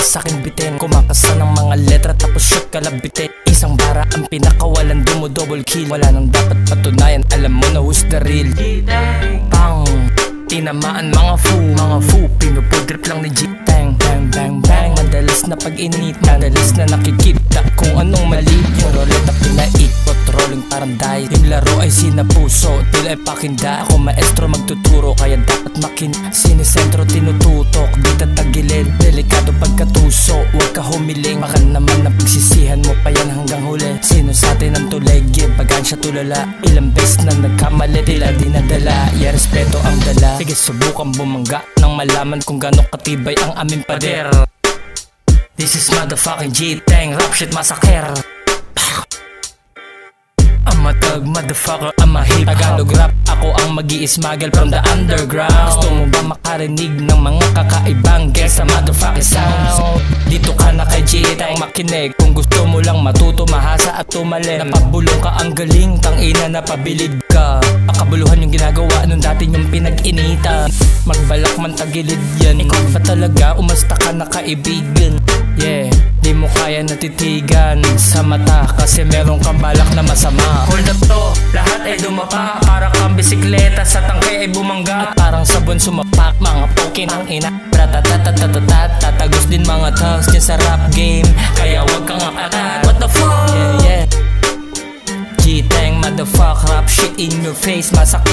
saking bitin. Kumakasa ng mga letra tapos shoot kalabitin. Isang bara ang pinakawalan, dumo double kill. Wala nang dapat patunayan, alam mo na who's the real. Pang tinamaan mga fu pinupudrip lang ni G-Tang. Bang bang bang, madalas na pag-init, madalas na nakikita kung anong mali. Yung roleta pinaikot, rolling parang dice. Yung laro ay sinapuso, tila ay pakinda. Ako maestro magtuturo, kaya dapat sinisentro tinututok. Di tatagilid, delikado pagkatuso. Huwag ka humiling, baka naman na pagsisihan mo pa yan hanggang huli. Sino sa atin ang tulegib, bagaan siya tulala. Ilang beses na nagkamali, tila di nadala. Yeah, respeto ang dala. Sige, subukan bumangga nang malaman kung gano'ng katibay ang aming pader. This is motherfucking G-Tang, rap shit massacre. I'm a thug, motherfucker, I'm a hip Tagalog rap, ako ang mag-i-smuggle from the underground. Gusto mo ba makarinig ng mga kakaibang gangsta motherfucking sound? Dito ka na kay G-Tang makinig. Kung gusto mo lang matuto, mahasa at tumalin. Napabulong ka ang galing, tangina napabilid ka. Pakabuluhan yung ginagawa nung dati yung pinag-inita. Magbalak man tagilid yan, ikaw pa talaga, umasta ka na kaibigan. Yeah, di mo kaya natitigan sa mata kasi meron kang balak na masama. Hold up to, lahat ay dumapa. Para kang bisikleta sa tangke ay bumangga. At parang sabon sumapak, mga pokin ang ina. Ratatatatatatat, tatagos din mga thugs dyan sa rap game. Kaya wag kang akat. What the fuck? Yeah, yeah. G-Tang, motherfuck, rap shit in your face, masak.